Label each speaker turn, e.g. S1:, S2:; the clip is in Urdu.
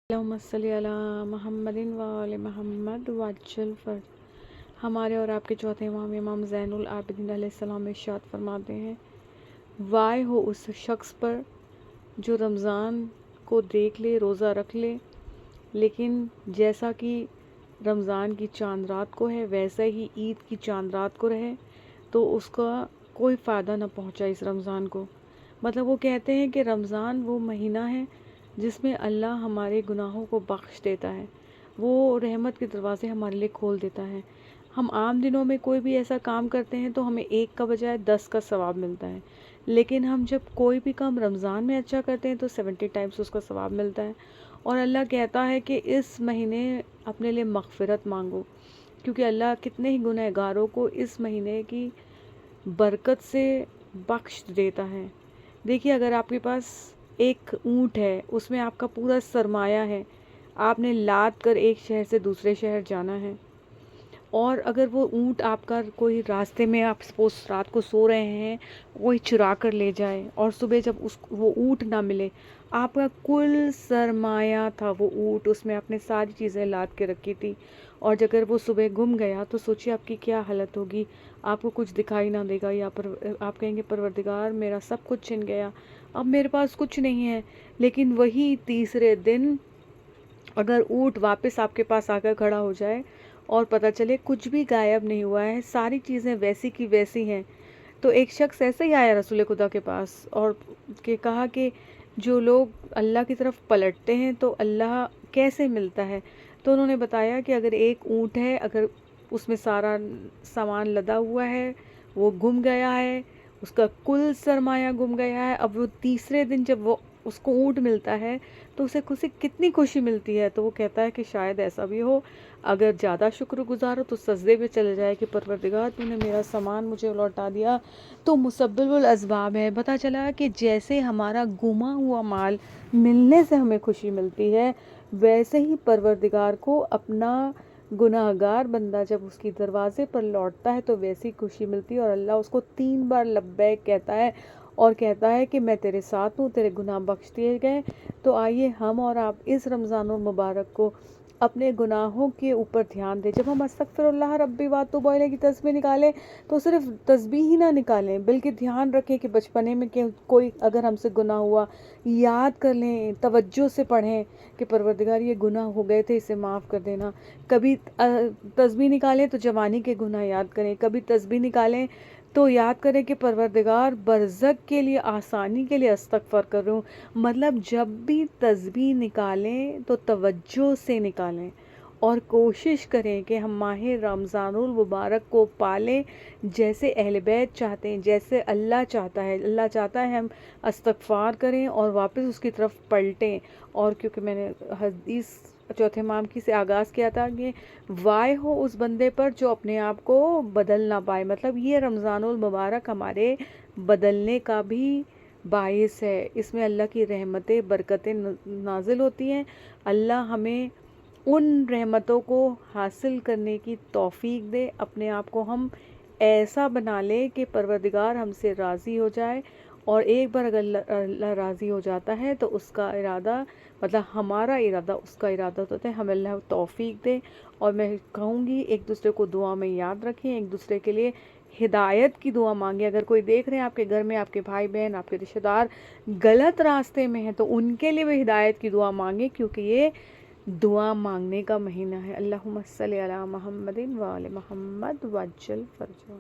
S1: اللہم صلی علی محمد وآل محمد وعجل فرج۔ ہمارے اور آپ کے چوتھے امام زین العابدین علیہ السلام ارشاد فرماتے ہیں، وائے ہو اس شخص پر جو رمضان کو دیکھ لے، روزہ رکھ لے، لیکن جیسا کہ رمضان کی چاند رات کو ہے ویسا ہی عید کی چاند رات کو رہے تو اس کا کوئی فائدہ نہ پہنچا اس رمضان کو۔ مطلب وہ کہتے ہیں کہ رمضان وہ مہینہ ہے جس میں اللہ ہمارے گناہوں کو بخش دیتا ہے، وہ رحمت کے دروازے ہمارے لیے کھول دیتا ہے۔ ہم عام دنوں میں کوئی بھی ایسا کام کرتے ہیں تو ہمیں 1 کا بجائے 10 کا ثواب ملتا ہے، لیکن ہم جب کوئی بھی کام رمضان میں اچھا کرتے ہیں تو 70 ٹائمز اس کا ثواب ملتا ہے۔ اور اللہ کہتا ہے کہ اس مہینے اپنے لیے مغفرت مانگو، کیونکہ اللہ کتنے ہی گنہ گاروں کو اس مہینے کی برکت سے بخش دیتا ہے۔ دیکھیے، اگر آپ کے پاس ایک اونٹ ہے، اس میں آپ کا پورا سرمایہ ہے، آپ نے لاد کر ایک شہر سے دوسرے شہر جانا ہے، اور اگر وہ اونٹ آپ کا کوئی راستے میں، آپ سپوز رات کو سو رہے ہیں، کوئی چرا کر لے جائے اور صبح جب وہ اونٹ نہ ملے، آپ کا کل سرمایہ تھا وہ اونٹ، اس میں آپ نے ساری چیزیں لاد کے رکھی تھی، اور اگر وہ صبح گم گیا تو سوچیے آپ کی کیا حالت ہوگی۔ آپ کو کچھ دکھائی نہ دے گا، یا آپ کہیں گے پروردگار میرا سب کچھ چھن گیا، اب میرے پاس کچھ نہیں ہے۔ لیکن وہی تیسرے دن اگر اونٹ واپس آپ کے پاس آ کر کھڑا ہو جائے اور پتہ چلے کچھ بھی غائب نہیں ہوا ہے، ساری چیزیں ویسی کی ویسی ہیں، تو ایک شخص ایسے ہی آیا رسول خدا کے پاس اور کہا کہ جو لوگ اللہ کی طرف پلٹتے ہیں تو اللہ کیسے ملتا ہے؟ تو انہوں نے بتایا کہ اگر ایک اونٹ ہے، اگر اس میں سارا سامان لدا ہوا ہے، وہ گم گیا ہے، اس کا کل سرمایہ گم گیا ہے، اب وہ تیسرے دن جب وہ اس کو اونٹ ملتا ہے تو اسے کتنی خوشی ملتی ہے۔ تو وہ کہتا ہے کہ شاید ایسا بھی ہو، اگر زیادہ شکر گزار ہو تو سجدے پہ چلے جائے کہ پروردگار تو نے میرا سامان مجھے لوٹا دیا، تو مسبب الاسباب ہے۔ پتہ چلا کہ جیسے ہمارا گما ہوا مال ملنے سے ہمیں خوشی ملتی ہے، ویسے ہی پروردگار کو اپنا گناہ گار بندہ جب اس کی دروازے پر لوٹتا ہے تو ویسی خوشی ملتی ہے، اور اللہ اس کو 3 بار لبیک کہتا ہے اور کہتا ہے کہ میں تیرے ساتھ ہوں، تیرے گناہ بخش دیے گئے۔ تو آئیے ہم اور آپ اس رمضان المبارک کو اپنے گناہوں کے اوپر دھیان دیں۔ جب ہم استغفر اللہ ربی واتوب الیہ کی تسبیح نکالیں تو صرف تسبیح ہی نہ نکالیں، بلکہ دھیان رکھیں کہ بچپنے میں کہ کوئی اگر ہم سے گناہ ہوا یاد کر لیں، توجہ سے پڑھیں کہ پروردگار یہ گناہ ہو گئے تھے، اسے معاف کر دینا۔ کبھی تسبیح نکالیں تو جوانی کے گناہ یاد کریں، کبھی تسبیح نکالیں تو یاد کریں کہ پروردگار برزخ کے لیے، آسانی کے لیے استغفار کر رہا ہوں۔ مطلب جب بھی تسبیح نکالیں تو توجہ سے نکالیں، اور کوشش کریں کہ ہم ماہ رمضان المبارک کو پالیں جیسے اہل بیت چاہتے ہیں، جیسے اللہ چاہتا ہے۔ اللہ چاہتا ہے ہم استغفار کریں اور واپس اس کی طرف پلٹیں۔ اور کیونکہ میں نے حدیث چوتھے امام کی سے آغاز کیا تھا کہ وائے ہو اس بندے پر جو اپنے آپ کو بدل نہ پائے، مطلب یہ رمضان المبارک ہمارے بدلنے کا بھی باعث ہے، اس میں اللہ کی رحمتیں، برکتیں نازل ہوتی ہیں۔ اللہ ہمیں ان رحمتوں کو حاصل کرنے کی توفیق دے، اپنے آپ کو ہم ایسا بنا لے کہ پروردگار ہم سے راضی ہو جائے، اور ایک بار اگر اللہ راضی ہو جاتا ہے تو اس کا ارادہ، مطلب ہمارا ارادہ اس کا ارادہ ہوتا ہے۔ ہمیں اللہ توفیق دے، اور میں کہوں گی ایک دوسرے کو دعا میں یاد رکھیں، ایک دوسرے کے لیے ہدایت کی دعا مانگیں۔ اگر کوئی دیکھ رہے ہیں آپ کے گھر میں آپ کے بھائی بہن، آپ کے رشتہ دار غلط راستے میں ہیں تو ان کے لیے بھی ہدایت کی دعا مانگیں، کیونکہ یہ دعا مانگنے کا مہینہ ہے۔ اللہم صلی علی محمد وآل محمد وعجل فرجہ۔